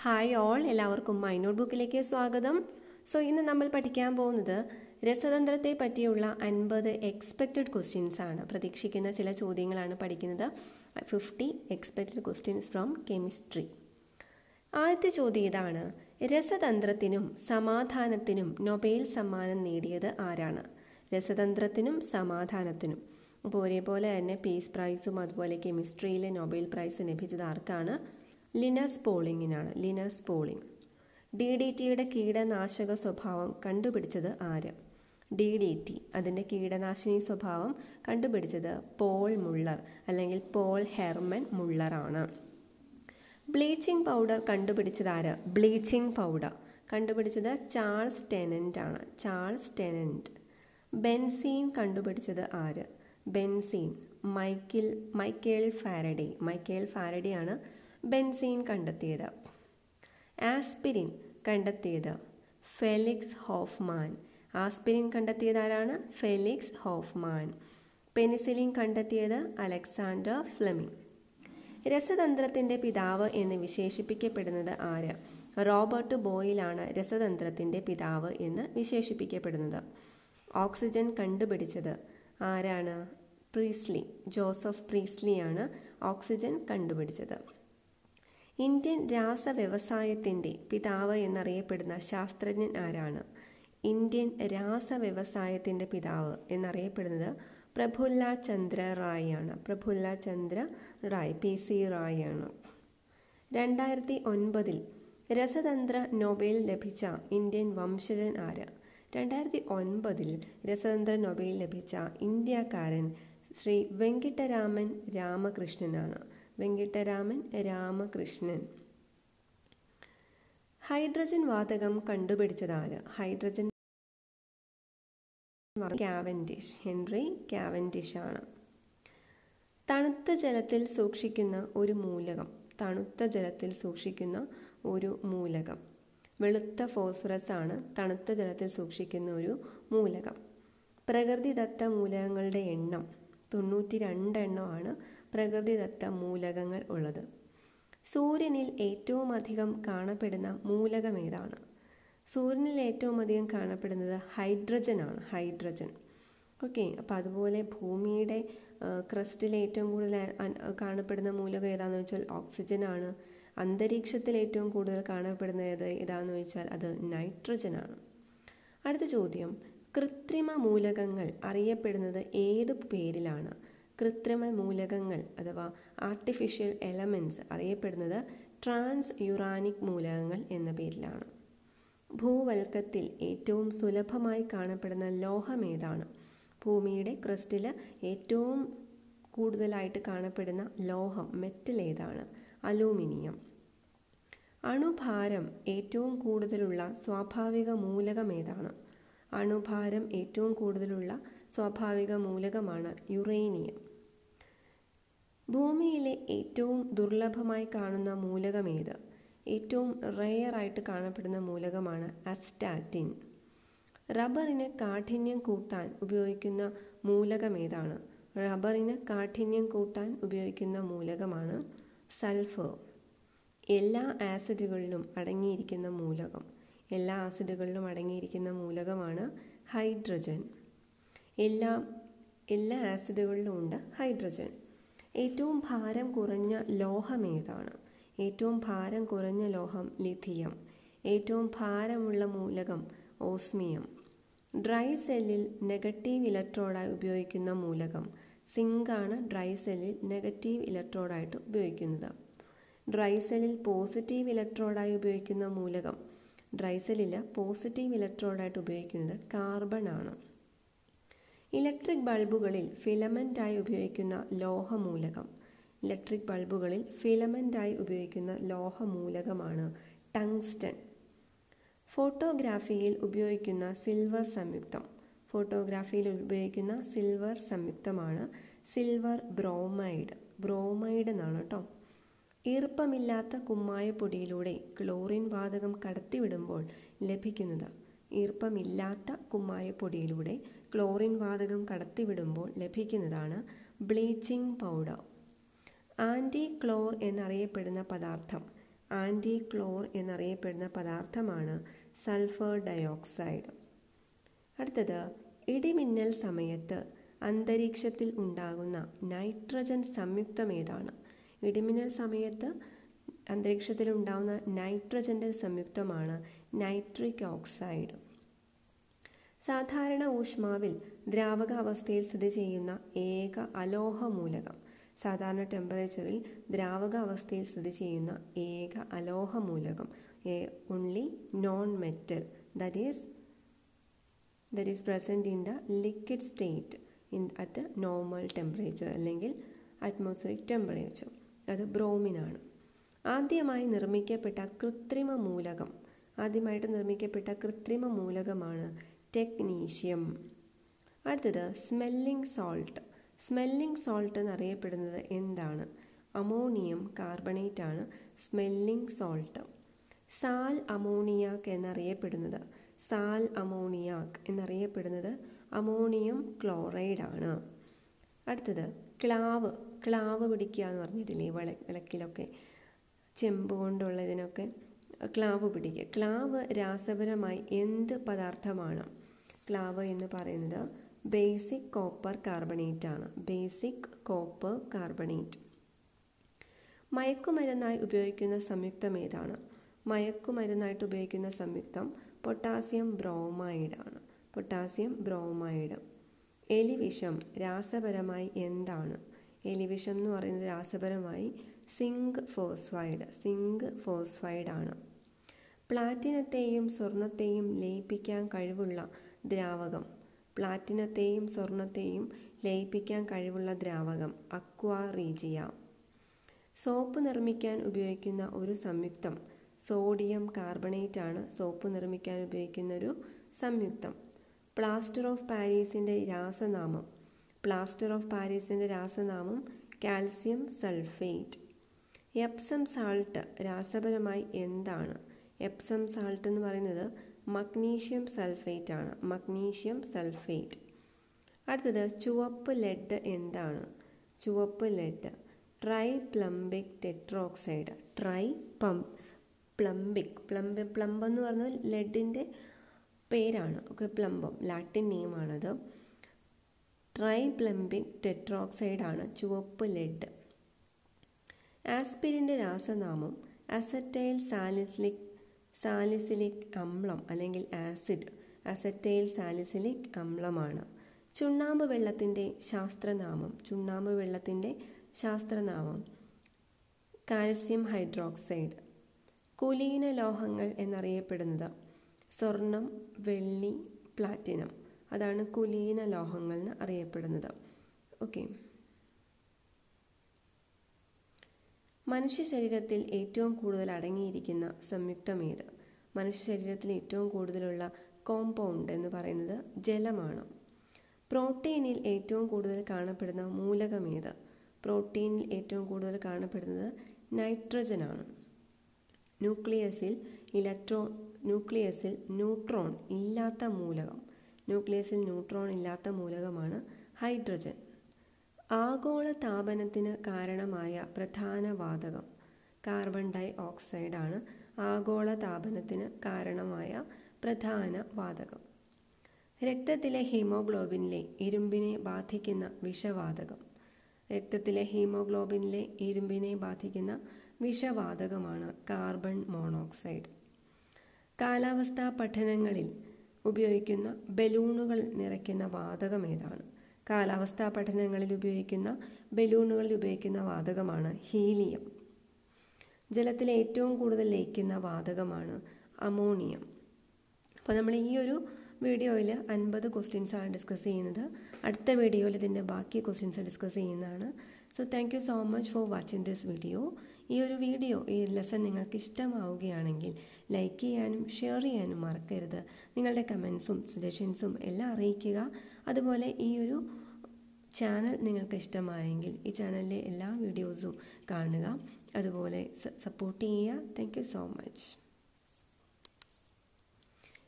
Hi all, എല്ലാവർക്കും my not ബുക്കിലേക്ക് സ്വാഗതം. ഇന്ന് നമ്മൾ പഠിക്കാൻ പോകുന്നത് രസതന്ത്രത്തെ പറ്റിയുള്ള 50 എക്സ്പെക്റ്റഡ് ക്വസ്റ്റ്യൻസ് ആണ്. പ്രതീക്ഷിക്കുന്ന ചില ചോദ്യങ്ങളാണ് പഠിക്കുന്നത്. 50 എക്സ്പെക്റ്റഡ് ക്വസ്റ്റ്യൻസ് ഫ്രോം കെമിസ്ട്രി. ആദ്യത്തെ ചോദ്യം ഇതാണ്: രസതന്ത്രത്തിനും സമാധാനത്തിനും നൊബേൽ സമ്മാനം നേടിയത് ആരാണ്? രസതന്ത്രത്തിനും സമാധാനത്തിനും. അപ്പോൾ ഒരേപോലെ തന്നെ പീസ് പ്രൈസും അതുപോലെ കെമിസ്ട്രിയിലെ നൊബേൽ പ്രൈസ് ലഭിച്ചത് ആർക്കാണ്? ലിനസ് പോളിങ്ങിനാണ്. Linus Pauling. DDTയുടെ കീടനാശക സ്വഭാവം കണ്ടുപിടിച്ചത് ആര്? DDT അതിൻ്റെ കീടനാശിനി സ്വഭാവം കണ്ടുപിടിച്ചത് പോൾ മുള്ളർ അല്ലെങ്കിൽ പോൾ ഹെർമൻ മുള്ളറാണ്. ബ്ലീച്ചിങ് പൗഡർ കണ്ടുപിടിച്ചത് ആര്? ബ്ലീച്ചിങ് പൗഡർ കണ്ടുപിടിച്ചത് ചാൾസ് ടെനന്റ് ആണ്. Charles Tennant. ബെൻസീൻ കണ്ടുപിടിച്ചത് ആര്? Benzene Michael Faraday. Michael Faraday ആണ് ബെൻസീൻ കണ്ടെത്തിയത്. ആസ്പിരിൻ കണ്ടെത്തിയത് ഫെലിക്സ് ഹോഫ്മാൻ. ആസ്പിരിൻ കണ്ടെത്തിയത് ആരാണ്? Felix Hoffmann. പെനിസിലിൻ കണ്ടെത്തിയത് അലക്സാണ്ടർ ഫ്ലെമിംഗ്. രസതന്ത്രത്തിൻ്റെ പിതാവ് എന്ന് വിശേഷിപ്പിക്കപ്പെടുന്നത് ആര്? റോബർട്ട് ബോയിലാണ് രസതന്ത്രത്തിൻ്റെ പിതാവ് എന്ന് വിശേഷിപ്പിക്കപ്പെടുന്നത്. ഓക്സിജൻ കണ്ടുപിടിച്ചത് ആരാണ്? പ്രീസ്ലി. ജോസഫ് പ്രീസ്ലിയാണ് ഓക്സിജൻ കണ്ടുപിടിച്ചത്. ഇന്ത്യൻ രാസവ്യവസായത്തിൻ്റെ പിതാവ് എന്നറിയപ്പെടുന്ന ശാസ്ത്രജ്ഞൻ ആരാണ്? ഇന്ത്യൻ രാസവ്യവസായത്തിൻ്റെ പിതാവ് എന്നറിയപ്പെടുന്നത് പ്രഫുല്ല ചന്ദ്ര റായ് ആണ്. പ്രഫുല്ല ചന്ദ്ര റായ്, PC റായ് ആണ്. 2009 രസതന്ത്ര നൊബേൽ ലഭിച്ച ഇന്ത്യൻ വംശജൻ ആര്? 2009 രസതന്ത്ര നൊബേൽ ലഭിച്ച ഇന്ത്യക്കാരൻ ശ്രീ വെങ്കിട്ടരാമൻ രാമകൃഷ്ണനാണ്. വെങ്കിട്ടരാമൻ രാമകൃഷ്ണൻ. ഹൈഡ്രജൻ വാതകം കണ്ടുപിടിച്ചത് ആര്? Hydrogen Cavendish. ഹെൻറി കാവൻഡിഷ് ആണ്. തണുത്ത ജലത്തിൽ സൂക്ഷിക്കുന്ന ഒരു മൂലകം. തണുത്ത ജലത്തിൽ സൂക്ഷിക്കുന്ന ഒരു മൂലകം. വെളുത്ത ഫോസ്ഫറസ് ആണ് തണുത്ത ജലത്തിൽ സൂക്ഷിക്കുന്ന ഒരു മൂലകം. പ്രകൃതിദത്ത മൂലകങ്ങളുടെ എണ്ണം 92 എണ്ണമാണ് പ്രകൃതിദത്ത മൂലകങ്ങൾ ഉള്ളത്. സൂര്യനിൽ ഏറ്റവും അധികം കാണപ്പെടുന്ന മൂലകം ഏതാണ്? സൂര്യനിൽ ഏറ്റവും അധികം കാണപ്പെടുന്നത് ഹൈഡ്രജൻ ആണ്. ഹൈഡ്രജൻ. ഓക്കെ. അപ്പോൾ അതുപോലെ ഭൂമിയുടെ ക്രസ്റ്റിൽ ഏറ്റവും കൂടുതൽ കാണപ്പെടുന്ന മൂലകം ഏതാണെന്ന് വെച്ചാൽ ഓക്സിജൻ ആണ്. അന്തരീക്ഷത്തിൽ ഏറ്റവും കൂടുതൽ കാണപ്പെടുന്നത് ഏതാണെന്ന് വെച്ചാൽ അത് നൈട്രജൻ ആണ്. അടുത്ത ചോദ്യം: കൃത്രിമ മൂലകങ്ങൾ അറിയപ്പെടുന്നത് ഏത് പേരിലാണ്? കൃത്രിമ മൂലകങ്ങൾ അഥവാ ആർട്ടിഫിഷ്യൽ എലമെൻറ്റ്സ് അറിയപ്പെടുന്നത് ട്രാൻസ് യുറാനിക് മൂലകങ്ങൾ എന്ന പേരിലാണ്. ഭൂവൽക്കത്തിൽ ഏറ്റവും സുലഭമായി കാണപ്പെടുന്ന ലോഹം ഏതാണ്? ഭൂമിയുടെ ക്രസ്റ്റിൽ ഏറ്റവും കൂടുതലായിട്ട് കാണപ്പെടുന്ന ലോഹം, മെറ്റൽ ഏതാണ്? അലൂമിനിയം. അണുഭാരം ഏറ്റവും കൂടുതലുള്ള സ്വാഭാവിക മൂലകം ഏതാണ്? അണുഭാരം ഏറ്റവും കൂടുതലുള്ള സ്വാഭാവിക മൂലകമാണ് യുറേനിയം. ഭൂമിയിലെ ഏറ്റവും ദുർലഭമായി കാണുന്ന മൂലകം ഏത്? ഏറ്റവും റെയറായിട്ട് കാണപ്പെടുന്ന മൂലകമാണ് അസ്റ്റാറ്റിൻ. റബ്ബറിന് കാഠിന്യം കൂട്ടാൻ ഉപയോഗിക്കുന്ന മൂലകം ഏതാണ്? റബ്ബറിന് കാഠിന്യം കൂട്ടാൻ ഉപയോഗിക്കുന്ന മൂലകമാണ് സൾഫർ. എല്ലാ ആസിഡുകളിലും അടങ്ങിയിരിക്കുന്ന മൂലകം. എല്ലാ ആസിഡുകളിലും അടങ്ങിയിരിക്കുന്ന മൂലകമാണ് ഹൈഡ്രജൻ. എല്ലാ ആസിഡുകളിലും ഉണ്ട് ഹൈഡ്രജൻ. ഏറ്റവും ഭാരം കുറഞ്ഞ ലോഹം ഏതാണ്? ഏറ്റവും ഭാരം കുറഞ്ഞ ലോഹം ലിഥിയം. ഏറ്റവും ഭാരമുള്ള മൂലകം ഓസ്മിയം. ഡ്രൈ സെല്ലിൽ നെഗറ്റീവ് ഇലക്ട്രോഡായി ഉപയോഗിക്കുന്ന മൂലകം സിങ്കാണ്. ഡ്രൈ സെല്ലിൽ നെഗറ്റീവ് ഇലക്ട്രോഡായിട്ട് ഉപയോഗിക്കുന്നത്. ഡ്രൈ സെല്ലിൽ പോസിറ്റീവ് ഇലക്ട്രോഡായി ഉപയോഗിക്കുന്ന മൂലകം, ഡ്രൈ സെല്ലിൽ പോസിറ്റീവ് ഇലക്ട്രോഡായിട്ട് ഉപയോഗിക്കുന്നത് കാർബൺ ആണ്. ഇലക്ട്രിക് ബൾബുകളിൽ ഫിലമെൻ്റായി ഉപയോഗിക്കുന്ന ലോഹമൂലകം. ഇലക്ട്രിക് ബൾബുകളിൽ ഫിലമെൻ്റായി ഉപയോഗിക്കുന്ന ലോഹമൂലകമാണ് ടങ്സ്റ്റൺ. ഫോട്ടോഗ്രാഫിയിൽ ഉപയോഗിക്കുന്ന സിൽവർ സംയുക്തം. ഫോട്ടോഗ്രാഫിയിൽ ഉപയോഗിക്കുന്ന സിൽവർ സംയുക്തമാണ് സിൽവർ ബ്രോമൈഡ്. ബ്രോമൈഡ് എന്നാണ് കേട്ടോ. ഈർപ്പമില്ലാത്ത കുമ്മായപ്പൊടിയിലൂടെ ക്ലോറിൻ വാതകം കടത്തിവിടുമ്പോൾ ലഭിക്കുന്നത്. ഈർപ്പമില്ലാത്ത കുമ്മായപ്പൊടിയിലൂടെ ക്ലോറിൻ വാതകം കടത്തിവിടുമ്പോൾ ലഭിക്കുന്നതാണ് ബ്ലീച്ചിങ് പൗഡർ. ആൻറ്റി ക്ലോർ എന്നറിയപ്പെടുന്ന പദാർത്ഥം. ആൻറ്റിക്ലോർ എന്നറിയപ്പെടുന്ന പദാർത്ഥമാണ് സൾഫർ ഡയോക്സൈഡ്. അടുത്തത്, ഇടിമിന്നൽ സമയത്ത് അന്തരീക്ഷത്തിൽ ഉണ്ടാകുന്ന നൈട്രജൻ സംയുക്തം ഏതാണ്? ഇടിമിന്നൽ സമയത്ത് അന്തരീക്ഷത്തിൽ ഉണ്ടാകുന്ന നൈട്രജൻ്റെ സംയുക്തമാണ് നൈട്രിക് ഓക്സൈഡ്. സാധാരണ ഊഷ്മാവിൽ ദ്രാവക അവസ്ഥയിൽ സ്ഥിതി ചെയ്യുന്ന ഏക അലോഹ മൂലകം. സാധാരണ ടെമ്പറേച്ചറിൽ ദ്രാവക അവസ്ഥയിൽ സ്ഥിതി ചെയ്യുന്ന ഏക അലോഹ മൂലകം, only non-metal that is present in the liquid state at the normal temperature അല്ലെങ്കിൽ അറ്റ്മോസ്ഫിയറിക് ടെമ്പറേച്ചർ. അത് ബ്രോമിനാണ്. ആദ്യമായിട്ട് നിർമ്മിക്കപ്പെട്ട കൃത്രിമ മൂലകമാണ് ടെക്നീഷ്യം. അടുത്തത്, സ്മെല്ലിംഗ് സോൾട്ട്. സ്മെല്ലിംഗ് സോൾട്ട് എന്നറിയപ്പെടുന്നത് എന്താണ്? അമോണിയം കാർബണേറ്റ് ആണ് സ്മെല്ലിംഗ് സോൾട്ട്. സാൽ അമോണിയാക് എന്നറിയപ്പെടുന്നത് അമോണിയം ക്ലോറൈഡ് ആണ്. അടുത്തത്, ക്ലാവ് പിടിക്കുക എന്ന് പറഞ്ഞിട്ടില്ലേ വിളക്കിലൊക്കെ, ചെമ്പ് കൊണ്ടുള്ള ഇതിനൊക്കെ ക്ലാവ് പിടിക്കുക. ക്ലാവ് രാസപരമായി എന്ത് പദാർത്ഥമാണ്? ക്ലാവ് എന്ന് പറയുന്നത് ബേസിക് കോപ്പർ കാർബണേറ്റ് ആണ്. മയക്കുമരുന്നായി ഉപയോഗിക്കുന്ന സംയുക്തം ഏതാണ്? മയക്കുമരുന്നായിട്ട് ഉപയോഗിക്കുന്ന സംയുക്തം പൊട്ടാസ്യം ബ്രോമൈഡ്. എലിവിഷം രാസപരമായി എന്താണ്? എലിവിഷം എന്ന് പറയുന്നത് രാസപരമായി സിങ്ക് ഫോസ്ഫൈഡ് ആണ്. പ്ലാറ്റിനത്തെയും സ്വർണത്തെയും ലയിപ്പിക്കാൻ കഴിവുള്ള ദ്രാവകം അക്വാ റീജിയ. സോപ്പ് നിർമ്മിക്കാൻ ഉപയോഗിക്കുന്ന ഒരു സംയുക്തം സോഡിയം കാർബണേറ്റ് ആണ്. സോപ്പ് നിർമ്മിക്കാൻ ഉപയോഗിക്കുന്ന ഒരു സംയുക്തം. പ്ലാസ്റ്റർ ഓഫ് പാരീസിൻ്റെ രാസനാമം കാൽസ്യം സൾഫേറ്റ്. എപ്സം സാൾട്ട് രാസപരമായി എന്താണ്? എപ്സം സാൾട്ട് എന്ന് പറയുന്നത് മഗ്നീഷ്യം സൾഫേറ്റ്. അടുത്തത്, ചുവപ്പ് ലെഡ് എന്താണ്? Try plumbic tetroxide. പ്ലംബ് എന്ന് പറഞ്ഞാൽ ലെഡിൻ്റെ പേരാണ്. പ്ലംബം ലാറ്റിൻ നെയിമാണത്. ട്രൈ പ്ലംബിക് ടെട്രോക്സൈഡ് ആണ് ചുവപ്പ് ലെഡ്. ആസ്പിരിൻ്റെ രാസനാമം അസറ്റൈൽ സാലിസിലിക് അമ്ലം അല്ലെങ്കിൽ അസറ്റൈൽ സാലിസിലിക് അമ്ലമാണ്. ചുണ്ണാമ്പ് വെള്ളത്തിൻ്റെ ശാസ്ത്രനാമം കാൽസ്യം ഹൈഡ്രോക്സൈഡ്. കുലീന ലോഹങ്ങൾ എന്നറിയപ്പെടുന്നത് സ്വർണം, വെള്ളി, പ്ലാറ്റിനം. അതാണ് കുലീന ലോഹങ്ങൾ എന്ന് അറിയപ്പെടുന്നത്. മനുഷ്യ ശരീരത്തിൽ ഏറ്റവും കൂടുതൽ അടങ്ങിയിരിക്കുന്ന സംയുക്തം ഏത്? മനുഷ്യ ശരീരത്തിൽ ഏറ്റവും കൂടുതലുള്ള കോമ്പൗണ്ട് എന്ന് പറയുന്നത് ജലമാണ്. പ്രോട്ടീനിൽ ഏറ്റവും കൂടുതൽ കാണപ്പെടുന്ന മൂലകം ഏത്? പ്രോട്ടീനിൽ ഏറ്റവും കൂടുതൽ കാണപ്പെടുന്നത് നൈട്രജനാണ്. ന്യൂക്ലിയസിൽ ന്യൂട്രോൺ ഇല്ലാത്ത മൂലകമാണ് ഹൈഡ്രജൻ. ആഗോള താപനത്തിന് കാരണമായ പ്രധാന വാതകം കാർബൺ ഡൈ ഓക്സൈഡ് ആണ്. ആഗോള താപനത്തിന് കാരണമായ പ്രധാന വാതകം. രക്തത്തിലെ ഹീമോഗ്ലോബിനിലെ ഇരുമ്പിനെ ബാധിക്കുന്ന വിഷവാതകമാണ് കാർബൺ മോണോക്സൈഡ്. കാലാവസ്ഥാ പഠനങ്ങളിൽ ഉപയോഗിക്കുന്ന ബലൂണുകൾ നിറയ്ക്കുന്ന വാതകം ഏതാണ്? ബലൂണുകളിൽ ഉപയോഗിക്കുന്ന വാതകമാണ് ഹീലിയം. ജലത്തിൽ ഏറ്റവും കൂടുതൽ ലയിക്കുന്ന വാതകമാണ് അമോണിയം. അപ്പോൾ നമ്മൾ ഈ ഒരു വീഡിയോയിൽ 50 ക്വസ്റ്റ്യൻസാണ് ഡിസ്കസ് ചെയ്യുന്നത്. അടുത്ത വീഡിയോയിൽ ഇതിൻ്റെ ബാക്കി ക്വസ്റ്റ്യൻസ് ഡിസ്കസ് ചെയ്യുന്നതാണ്. So thank you so much for watching this video. ഈ ലെസൺ നിങ്ങൾക്ക് ഇഷ്ടമാവുകയാണെങ്കിൽ ലൈക്ക് ചെയ്യാനും ഷെയർ ചെയ്യാനും മറക്കരുത്. നിങ്ങളുടെ കമൻസും സജഷൻസും എല്ലാം അറിയിക്കുക. അതുപോലെ ഈ ഒരു ചാനൽ നിങ്ങൾക്ക് ഇഷ്ടമായെങ്കിൽ ഈ ചാനലിലെ എല്ലാ വീഡിയോസും കാണുക, അതുപോലെ സപ്പോർട്ട് ചെയ്യുക. Thank you so much.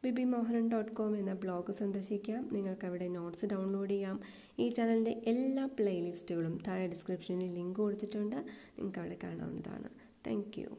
bibimohan.com എന്ന ബ്ലോഗ് സന്ദർശിക്കാം. നിങ്ങൾക്കവിടെ നോട്ട്സ് ഡൗൺലോഡ് ചെയ്യാം. ഈ ചാനലിൻ്റെ എല്ലാ പ്ലേലിസ്റ്റുകളും താഴെ ഡിസ്ക്രിപ്ഷനിൽ ലിങ്ക് കൊടുത്തിട്ടുണ്ട്. നിങ്ങൾക്ക് അവിടെ കാണാവുന്നതാണ്. Thank you.